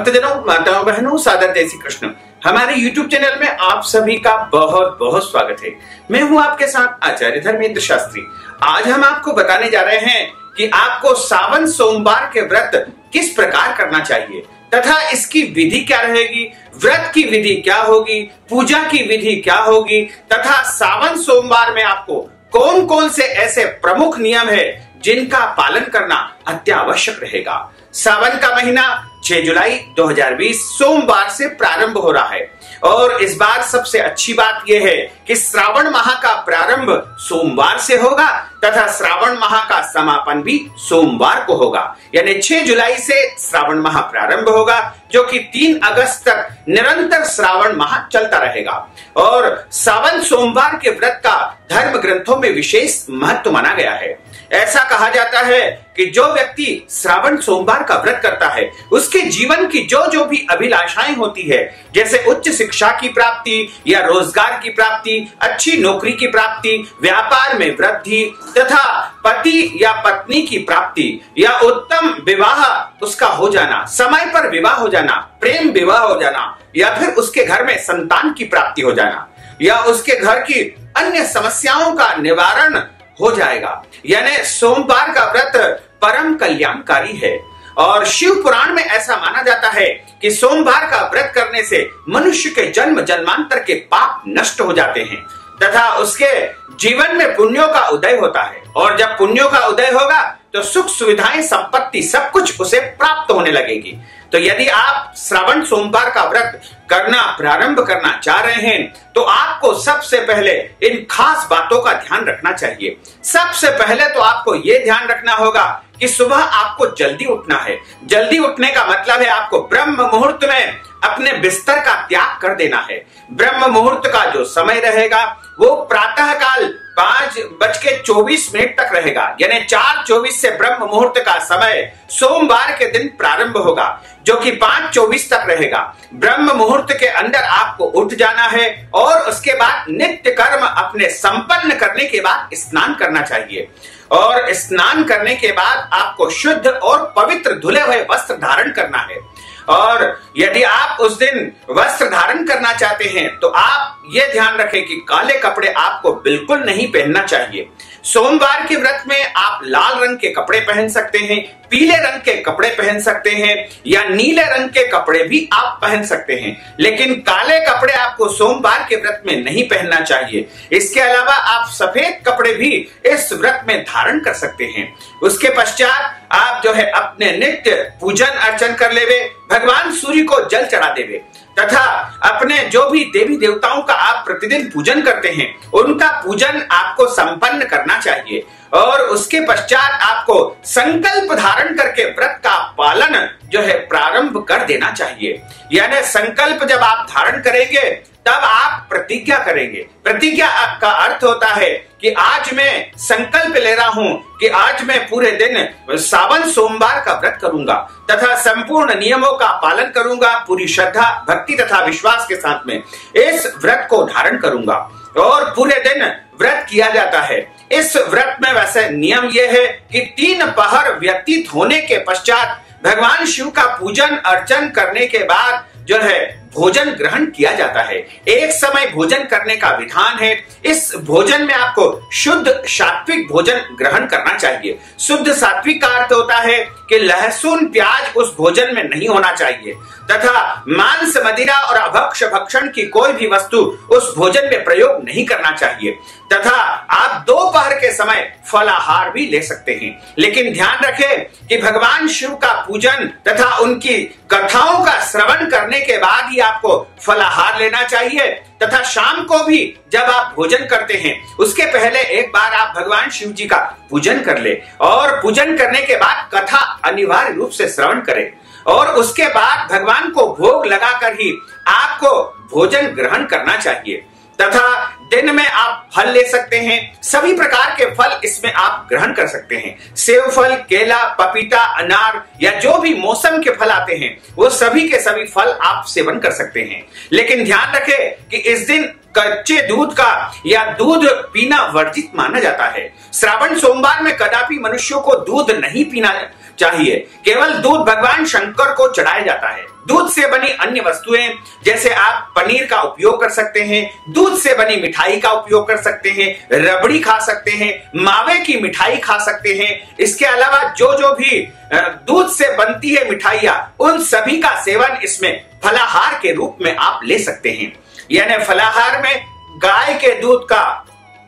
भक्तजनों, माताओं, बहनों, सादर जय श्री कृष्ण। हमारे YouTube चैनल में आप सभी का बहुत बहुत स्वागत है। मैं हूं आपके साथ आचार्य धर्मेंद्र शास्त्री। आज हम आपको बताने जा रहे हैं कि आपको सावन सोमवार के व्रत किस प्रकार करना चाहिए तथा इसकी विधि क्या रहेगी, व्रत की विधि क्या होगी, पूजा की विधि क्या होगी तथा सावन सोमवार में आपको कौन कौन से ऐसे प्रमुख नियम है जिनका पालन करना अत्यावश्यक रहेगा। सावन का महीना 6 जुलाई 2020 सोमवार से प्रारंभ हो रहा है और इस बार सबसे अच्छी बात यह है कि श्रावण माह का प्रारंभ सोमवार से होगा तथा श्रावण माह का समापन भी सोमवार को होगा। यानी 6 जुलाई से श्रावण माह प्रारंभ होगा जो कि 3 अगस्त तक निरंतर श्रावण माह चलता रहेगा। और सावन सोमवार के व्रत का धर्म ग्रंथों में विशेष महत्व माना गया है। ऐसा कहा जाता है कि जो व्यक्ति श्रावण सोमवार का व्रत करता है उसके जीवन की जो भी अभिलाषाएं होती है, जैसे उच्च शिक्षा की प्राप्ति या रोजगार की प्राप्ति, अच्छी नौकरी की प्राप्ति, व्यापार में वृद्धि तथा पति या पत्नी की प्राप्ति या उत्तम विवाह उसका हो जाना, समय पर विवाह हो जाना, प्रेम विवाह हो जाना या फिर उसके घर में संतान की प्राप्ति हो जाना या उसके घर की अन्य समस्याओं का निवारण हो जाएगा। यानी सोमवार का व्रत परम कल्याणकारी है और शिव पुराण में ऐसा माना जाता है कि सोमवार का व्रत करने से मनुष्य के जन्म जन्मांतर के पाप नष्ट हो जाते हैं तथा उसके जीवन में पुण्यों का उदय होता है और जब पुण्यों का उदय होगा तो सुख सुविधाएं, संपत्ति सब कुछ उसे प्राप्त होने लगेगी। तो यदि आप श्रावण सोमवार का व्रत करना प्रारंभ करना चाह रहे हैं तो आपको सबसे पहले इन खास बातों का ध्यान रखना चाहिए। सबसे पहले तो आपको यह ध्यान रखना होगा कि सुबह आपको जल्दी उठना है। जल्दी उठने का मतलब है आपको ब्रह्म मुहूर्त में अपने बिस्तर का त्याग कर देना है। ब्रह्म मुहूर्त का जो समय रहेगा वो प्रातः काल 5:24 तक रहेगा। यानी 4:24 से ब्रह्म मुहूर्त का समय सोमवार के दिन प्रारंभ होगा जो कि 5:24 तक रहेगा। ब्रह्म मुहूर्त के अंदर आपको उठ जाना है और उसके बाद नित्य कर्म अपने संपन्न करने के बाद स्नान करना चाहिए और स्नान करने के बाद आपको शुद्ध और पवित्र धुले हुए वस्त्र धारण करना है। और यदि आप उस दिन वस्त्र धारण करना चाहते हैं तो आप ये ध्यान रखें कि काले कपड़े आपको बिल्कुल नहीं पहनना चाहिए। सोमवार के व्रत में आप लाल रंग के कपड़े पहन सकते हैं, पीले रंग के कपड़े पहन सकते हैं या नीले रंग के कपड़े भी आप पहन सकते हैं, लेकिन काले कपड़े आपको सोमवार के व्रत में नहीं पहनना चाहिए। इसके अलावा आप सफेद कपड़े भी इस व्रत में धारण कर सकते हैं। उसके पश्चात आप जो है अपने नित्य पूजन अर्चन कर लेवे, भगवान सूर्य को जल चढ़ा देवे तथा अपने जो भी देवी देवताओं का आप प्रतिदिन पूजन करते हैं उनका पूजन आपको संपन्न करना चाहिए और उसके पश्चात आपको संकल्प धारण करके व्रत का पालन जो है प्रारंभ कर देना चाहिए। यानी संकल्प जब आप धारण करेंगे तब आप प्रतिज्ञा करेंगे। प्रतिज्ञा का अर्थ होता है कि आज मैं संकल्प ले रहा हूं कि आज मैं पूरे दिन सावन सोमवार का व्रत करूंगा तथा संपूर्ण नियमों का पालन करूंगा, पूरी श्रद्धा, भक्ति तथा विश्वास के साथ में इस व्रत को धारण करूंगा और पूरे दिन व्रत किया जाता है। इस व्रत में वैसे नियम यह है कि 3 पहर व्यतीत होने के पश्चात भगवान शिव का पूजन अर्चन करने के बाद जो है भोजन ग्रहण किया जाता है। एक समय भोजन करने का विधान है। इस भोजन में आपको शुद्ध सात्विक भोजन ग्रहण करना चाहिए। शुद्ध सात्विक का अर्थ होता है कि लहसुन प्याज उस भोजन में नहीं होना चाहिए तथा मांस, मदिरा और अभक्ष्य भक्षण की कोई भी वस्तु उस भोजन में प्रयोग नहीं करना चाहिए तथा आप दोपहर के समय फलाहार भी ले सकते हैं। लेकिन ध्यान रखें कि भगवान शिव का पूजन तथा उनकी कथाओं का श्रवण करने के बाद ही आपको फलाहार लेना चाहिए तथा शाम को भी जब आप भोजन करते हैं उसके पहले एक बार आप भगवान शिव जी का पूजन कर ले और पूजन करने के बाद कथा अनिवार्य रूप से श्रवण करें और उसके बाद भगवान को भोग लगाकर ही आपको भोजन ग्रहण करना चाहिए तथा दिन में आप फल ले सकते हैं। सभी प्रकार के फल इसमें आप ग्रहण कर सकते हैं। सेब फल, केला, पपीता, अनार या जो भी मौसम के फल आते हैं वो सभी के सभी फल आप सेवन कर सकते हैं। लेकिन ध्यान रखें कि इस दिन कच्चे दूध का या दूध पीना वर्जित माना जाता है। श्रावण सोमवार में कदापि मनुष्यों को दूध नहीं पीना चाहिए। केवल दूध भगवान शंकर को चढ़ाया जाता है। दूध से बनी अन्य वस्तुएं जैसे आप पनीर का उपयोग कर सकते हैं, दूध से बनी मिठाई का उपयोग कर सकते हैं, रबड़ी खा सकते हैं, मावे की मिठाई खा सकते हैं। इसके अलावा जो भी दूध से बनती है मिठाइयां, उन सभी का सेवन इसमें फलाहार के रूप में आप ले सकते हैं। यानी फलाहार में गाय के दूध का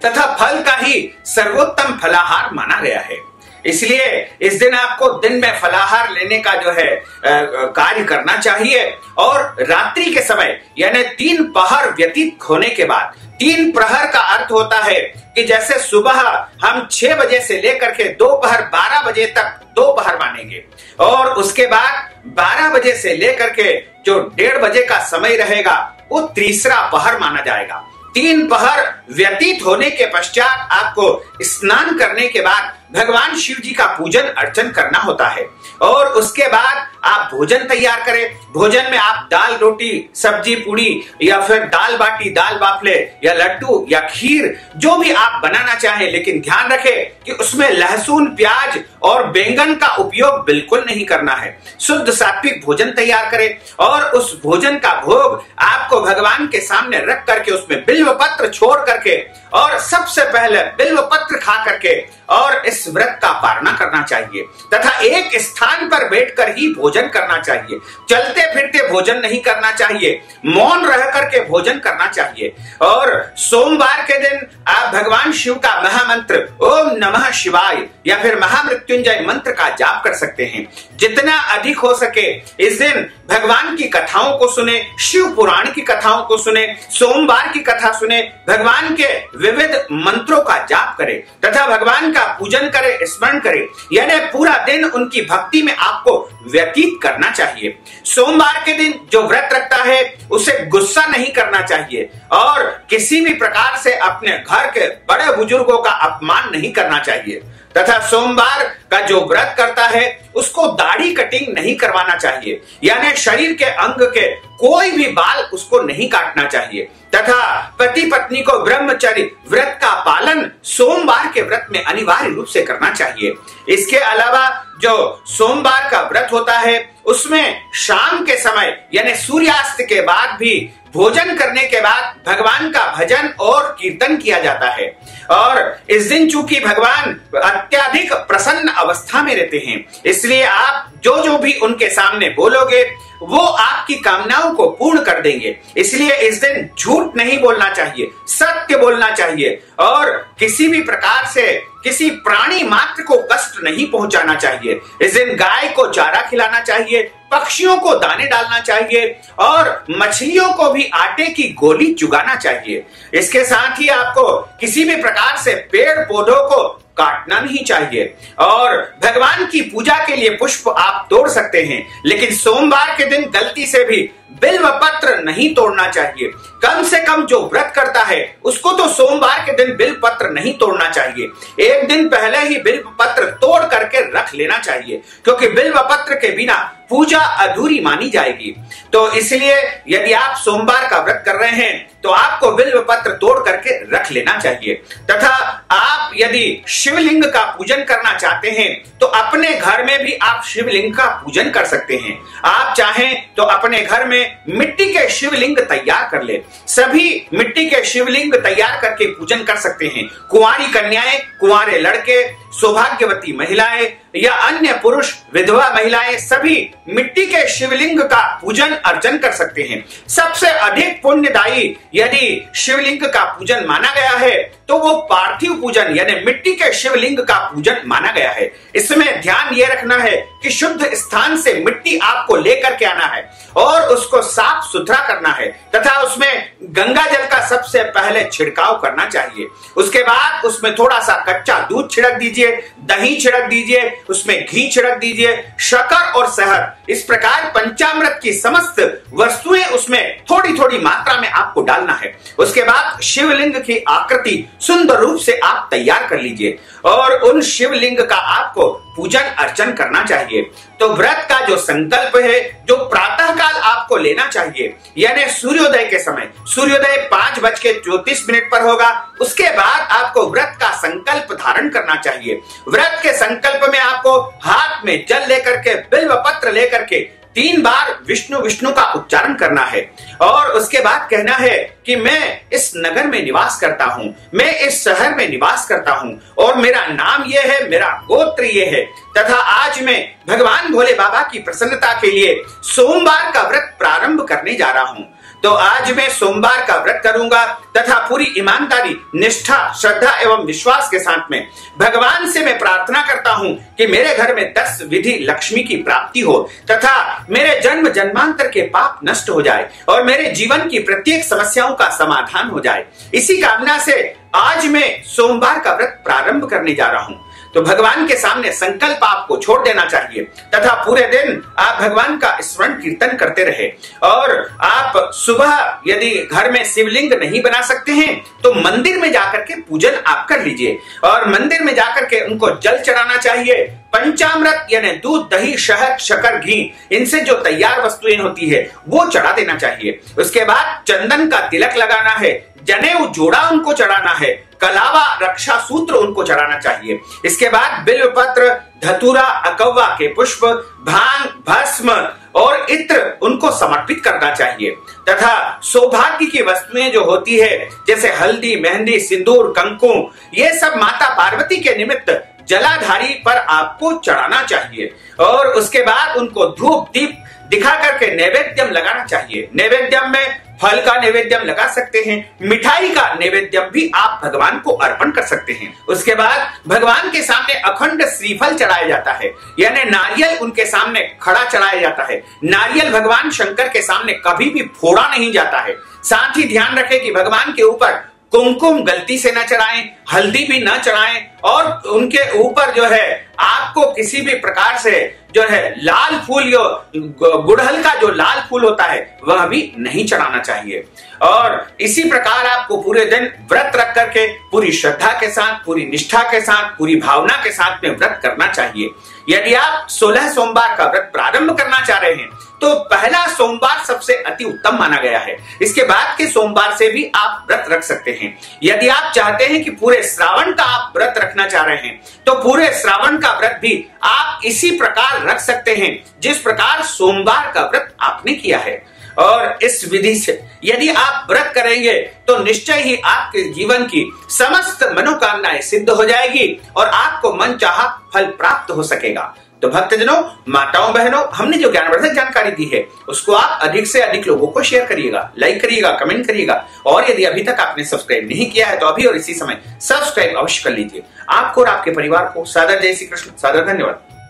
तथा फल का ही सर्वोत्तम फलाहार माना गया है। इसलिए इस दिन आपको दिन में फलाहार लेने का जो है कार्य करना चाहिए। और रात्रि के समय यानी 3 पहर व्यतीत होने के बाद, 3 प्रहर का अर्थ होता है कि जैसे सुबह हम 6 बजे से लेकर के दोपहर 12 बजे तक दोपहर मानेंगे, और उसके बाद 12 बजे से लेकर के जो 1:30 बजे का समय रहेगा वो तीसरा पहर माना जाएगा। 3 पहर व्यतीत होने के पश्चात आपको स्नान करने के बाद भगवान शिव जी का पूजन अर्चन करना होता है, और उसके बाद आप भोजन तैयार करें। भोजन में आप दाल रोटी सब्जी पूड़ी या फिर दाल बाटी दाल बाफले या लड्डू या खीर जो भी आप बनाना चाहें, लेकिन ध्यान रखें कि उसमें लहसुन प्याज और बैंगन का उपयोग बिल्कुल नहीं करना है। शुद्ध सात्विक भोजन तैयार करें और उस भोजन का भोग आपको भगवान के सामने रख करके उसमें बिल्व पत्र छोड़ करके और सबसे पहले बिल्व पत्र खा करके और इस व्रत का पालना करना चाहिए तथा एक स्थान पर बैठकर ही भोजन करना चाहिए। चलते फिरते भोजन नहीं करना चाहिए, मौन रह करके भोजन करना चाहिए। और सोमवार के दिन आप भगवान शिव का महामंत्र ओम नमः शिवाय या फिर महामृत्युंजय मंत्र का जाप कर सकते हैं। जितना अधिक हो सके इस दिन भगवान की कथाओं को सुने, शिव पुराण की कथाओं को सुने, सोमवार की कथा सुने, भगवान के विविध मंत्रों का जाप करें तथा भगवान का पूजन करें, स्मरण करें। यानी पूरा दिन उनकी भक्ति में आपको व्यतीत करना चाहिए। सोमवार के दिन जो व्रत रखता है उसे गुस्सा नहीं करना चाहिए और किसी भी प्रकार से अपने घर के बड़े बुजुर्गों का अपमान नहीं करना चाहिए तथा सोमवार का जो व्रत करता है उसको दाढ़ी कटिंग नहीं करवाना चाहिए। यानी शरीर के अंग के कोई भी बाल उसको नहीं काटना चाहिए तथा पति पत्नी को ब्रह्मचर्य व्रत का पालन सोमवार के व्रत में अनिवार्य रूप से करना चाहिए। इसके अलावा जो सोमवार का व्रत होता है उसमें शाम के समय यानी सूर्यास्त के बाद भी भोजन करने के बाद भगवान का भजन और कीर्तन किया जाता है। और इस दिन चूंकि भगवान अत्यधिक प्रसन्न अवस्था में रहते हैं, इसलिए आप जो भी उनके सामने बोलोगे वो आपकी कामनाओं को पूर्ण कर देंगे। इसलिए इस दिन झूठ नहीं बोलना चाहिए, सत्य बोलना चाहिए और किसी भी प्रकार से किसी प्राणी मात्र को कष्ट नहीं पहुंचाना चाहिए। इस दिन गाय को चारा खिलाना चाहिए, पक्षियों को दाने डालना चाहिए और मछलियों को भी आटे की गोली चुगाना चाहिए। इसके साथ ही आपको किसी भी प्रकार से पेड़ पौधों को काटना नहीं चाहिए और भगवान की पूजा के लिए पुष्प आप तोड़ सकते हैं, लेकिन सोमवार के दिन गलती से भी बिल्व पत्र नहीं तोड़ना चाहिए। कम से कम जो व्रत करता है उसको तो सोमवार के दिन बिल्व पत्र नहीं तोड़ना चाहिए, एक दिन पहले ही बिल्व पत्र तोड़ करके रख लेना चाहिए, क्योंकि बिल्व पत्र के बिना पूजा अधूरी मानी जाएगी। तो इसलिए यदि आप सोमवार का व्रत कर रहे हैं तो आपको बिल्व पत्र तोड़ करके रख लेना चाहिए। तथा आप यदि शिवलिंग का पूजन करना चाहते हैं तो अपने घर में भी आप शिवलिंग का पूजन कर सकते हैं। आप चाहें तो अपने घर में मिट्टी के शिवलिंग तैयार कर ले, सभी मिट्टी के शिवलिंग तैयार करके पूजन कर सकते हैं। कुंवारी कन्याएं, कुंवारे लड़के, सौभाग्यवती महिलाएं या अन्य पुरुष विधवा महिलाएं सभी मिट्टी के शिवलिंग का पूजन अर्चन कर सकते हैं। सबसे अधिक पुण्यदायी यदि शिवलिंग का पूजन माना गया है तो वो पार्थिव पूजन यानी मिट्टी के शिवलिंग का पूजन माना गया है। इसमें ध्यान ये रखना है कि शुद्ध स्थान से मिट्टी आपको लेकर के आना है और उसको साफ सुथरा करना है तथा उसमें गंगा जल का सबसे पहले छिड़काव करना चाहिए। उसके बाद उसमें थोड़ा सा कच्चा दूध छिड़क दीजिए, दही छिड़क दीजिए, उसमें घी छिड़क दीजिए, शक्कर और शहद, इस प्रकार पंचामृत की समस्त वस्तुएं उसमें थोड़ी थोड़ी मात्रा में आपको डालना है। उसके बाद शिवलिंग की आकृति सुंदर रूप से आप तैयार कर लीजिए और उन शिवलिंग का आपको पूजन अर्चन करना चाहिए। तो व्रत का जो संकल्प है, जो प्रातः काल आपको लेना चाहिए, यानी सूर्योदय के समय, सूर्योदय 5:34 पर होगा। उसके बाद आपको व्रत का संकल्प धारण करना चाहिए। व्रत के संकल्प में आपको हाथ में जल लेकर के, बिल्व पत्र लेकर के 3 बार विष्णु विष्णु का उच्चारण करना है और उसके बाद कहना है कि मैं इस नगर में निवास करता हूं, मैं इस शहर में निवास करता हूं और मेरा नाम यह है, मेरा गोत्र यह है, तथा आज मैं भगवान भोले बाबा की प्रसन्नता के लिए सोमवार का व्रत प्रारंभ करने जा रहा हूं। तो आज मैं सोमवार का व्रत करूंगा तथा पूरी ईमानदारी, निष्ठा, श्रद्धा एवं विश्वास के साथ में भगवान से मैं प्रार्थना करता हूं कि मेरे घर में 10 विधि लक्ष्मी की प्राप्ति हो तथा मेरे जन्म जन्मांतर के पाप नष्ट हो जाए और मेरे जीवन की प्रत्येक समस्याओं का समाधान हो जाए। इसी कामना से आज मैं सोमवार का व्रत प्रारंभ करने जा रहा हूं। तो भगवान के सामने संकल्प आपको छोड़ देना चाहिए तथा पूरे दिन आप भगवान का स्मरण कीर्तन करते रहे। और आप सुबह यदि घर में शिवलिंग नहीं बना सकते हैं तो मंदिर में जाकर के पूजन आप कर लीजिए और मंदिर में जाकर के उनको जल चढ़ाना चाहिए। पंचामृत यानी दूध, दही, शहद, शक्कर, घी, इनसे जो तैयार वस्तुएं होती है वो चढ़ा देना चाहिए। उसके बाद चंदन का तिलक लगाना है, जनेऊ जोड़ा उनको चढ़ाना है, कलावा, रक्षा सूत्र उनको चढ़ाना चाहिए। इसके बाद बिल्व पत्र, धतूरा, अकव्वा के पुष्प, भांग, भस्म और इत्र उनको समर्पित करना चाहिए तथा सौभाग्य की वस्तुएं जो होती है जैसे हल्दी, मेहंदी, सिंदूर, कंकु, ये सब माता पार्वती के निमित्त जलाधारी पर आपको चढ़ाना चाहिए और उसके बाद उनको धूप दीप दिखा करके नैवेद्यम लगाना चाहिए। नैवेद्यम में फल का नैवेद्यम लगा सकते हैं, मिठाई का नैवेद्यम भी आप भगवान को अर्पण कर सकते हैं। उसके बाद भगवान के सामने अखंड श्रीफल चढ़ाया जाता है, यानी नारियल उनके सामने खड़ा चढ़ाया जाता है। नारियल भगवान शंकर के सामने कभी भी फोड़ा नहीं जाता है। साथ ही ध्यान रखें कि भगवान के ऊपर कुमकुम गलती से न चढ़ाएं, हल्दी भी न चढ़ाएं और उनके ऊपर जो है आपको किसी भी प्रकार से जो है लाल फूल, गुड़हल का जो लाल फूल होता है वह भी नहीं चढ़ाना चाहिए। और इसी प्रकार आपको पूरे दिन व्रत रख करके पूरी श्रद्धा के साथ, पूरी निष्ठा के साथ, पूरी भावना के साथ में व्रत करना चाहिए। यदि आप 16 सोमवार का व्रत प्रारंभ करना चाह रहे हैं तो पहला सोमवार सबसे अति उत्तम माना गया है। इसके बाद के सोमवार से भी आप व्रत रख सकते हैं। यदि आप चाहते हैं कि पूरे श्रावण का आप व्रत रखना चाह रहे हैं तो पूरे श्रावण का व्रत भी आप इसी प्रकार रख सकते हैं जिस प्रकार सोमवार का व्रत आपने किया है। और इस विधि से यदि आप व्रत करेंगे तो निश्चय ही आपके जीवन की समस्त मनोकामनाएं सिद्ध हो जाएगी और आपको मनचाहा फल प्राप्त हो सकेगा। तो भक्तजनों, माताओं, बहनों, हमने जो ज्ञानवर्धक जानकारी दी है उसको आप अधिक से अधिक लोगों को शेयर करिएगा, लाइक करिएगा, कमेंट करिएगा और यदि अभी तक आपने सब्सक्राइब नहीं किया है तो अभी और इसी समय सब्सक्राइब अवश्य कर लीजिए। आपको और आपके परिवार को सादर जय श्री कृष्ण, सादर धन्यवाद।